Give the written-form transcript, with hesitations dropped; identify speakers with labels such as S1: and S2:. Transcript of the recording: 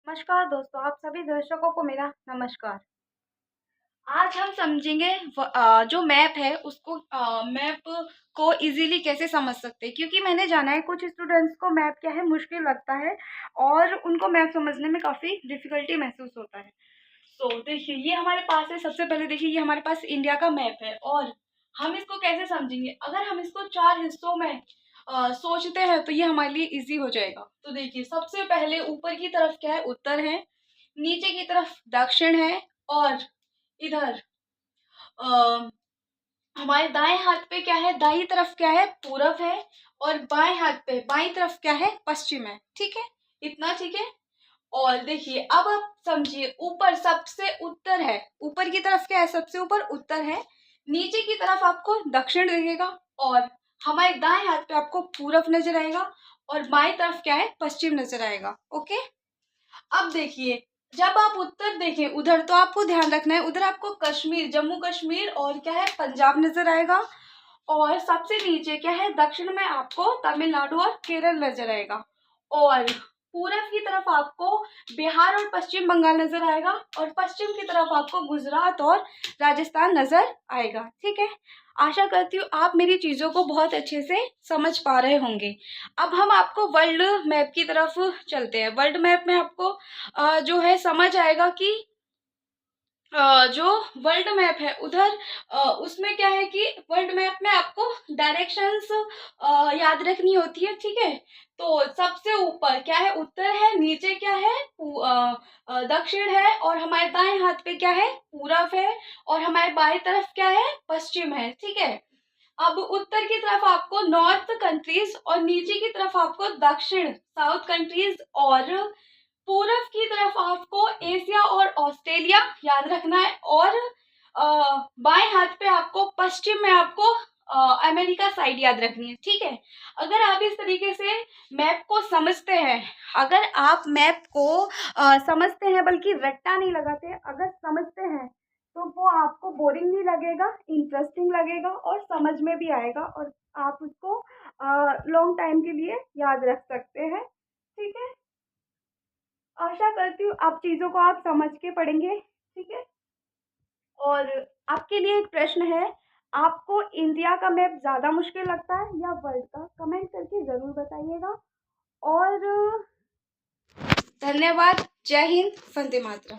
S1: नमस्कार दोस्तों, आप सभी दर्शकों को मेरा नमस्कार। आज हम समझेंगे जो मैप है उसको मैप को इजीली कैसे समझ सकते हैं, क्योंकि मैंने जाना है कुछ स्टूडेंट्स को मैप क्या है मुश्किल लगता है और उनको मैप समझने में काफ़ी डिफ़िकल्टी महसूस होता है। तो देखिए, ये हमारे पास है। सबसे पहले देखिए, ये हमारे पास इंडिया का मैप है और हम इसको कैसे समझेंगे। अगर हम इसको 4 हिस्सों में सोचते हैं तो ये हमारे लिए इजी हो जाएगा। तो देखिए, सबसे पहले ऊपर की तरफ क्या है, उत्तर है। नीचे की तरफ दक्षिण है और इधर अ, हमारे दाएं हाथ पे क्या है, दाईं तरफ क्या है, पूरब है। और बाएं हाथ पे बाईं तरफ क्या है, पश्चिम है। ठीक है, इतना ठीक है। और देखिए, अब आप समझिए, ऊपर सबसे उत्तर है, ऊपर की तरफ क्या है, सबसे ऊपर उत्तर है। नीचे की तरफ आपको दक्षिण दिखेगा और हमारे दाएं हाथ पे आपको पूरब नजर आएगा और बाएं तरफ क्या है, पश्चिम नजर आएगा। ओके, अब देखिए, जब आप उत्तर देखें उधर तो आपको ध्यान रखना है, उधर आपको कश्मीर, जम्मू कश्मीर और क्या है, पंजाब नजर आएगा। और सबसे नीचे क्या है, दक्षिण में आपको तमिलनाडु और केरल नजर आएगा। और पूरब की तरफ आपको बिहार और पश्चिम बंगाल नजर आएगा और पश्चिम की तरफ आपको गुजरात और राजस्थान नजर आएगा। ठीक है, आशा करती हूँ आप मेरी चीज़ों को बहुत अच्छे से समझ पा रहे होंगे। अब हम आपको वर्ल्ड मैप की तरफ चलते हैं। वर्ल्ड मैप में आपको जो है समझ आएगा कि जो वर्ल्ड मैप है उधर उसमें क्या है कि वर्ल्ड मैप में आपको डायरेक्शंस याद रखनी होती है। ठीक है, तो सबसे ऊपर क्या है, उत्तर है। नीचे क्या है, दक्षिण है। और हमारे दाएं हाथ पे क्या है, पूरब है। और हमारे बाएं तरफ क्या है, पश्चिम है। ठीक है, अब उत्तर की तरफ आपको नॉर्थ कंट्रीज और नीचे की तरफ आपको दक्षिण साउथ कंट्रीज और पूरब की तरफ आपको एशिया और ऑस्ट्रेलिया याद रखना है। और बाएं हाथ पे आपको पश्चिम में आपको अमेरिका साइड याद रखनी है। ठीक है, अगर आप इस तरीके से मैप को समझते हैं, अगर आप मैप को समझते हैं, बल्कि रट्टा नहीं लगाते, अगर समझते हैं तो वो आपको बोरिंग नहीं लगेगा, इंटरेस्टिंग लगेगा और समझ में भी आएगा और आप उसको लॉन्ग टाइम के लिए याद रख सकते हैं। ठीक है, आशा करती हूँ आप चीज़ों को आप समझ के पढ़ेंगे। ठीक है, और आपके लिए एक प्रश्न है, आपको इंडिया का मैप ज़्यादा मुश्किल लगता है या वर्ल्ड का? कमेंट करके ज़रूर बताइएगा। और धन्यवाद। जय हिंद, वंदे मातरम।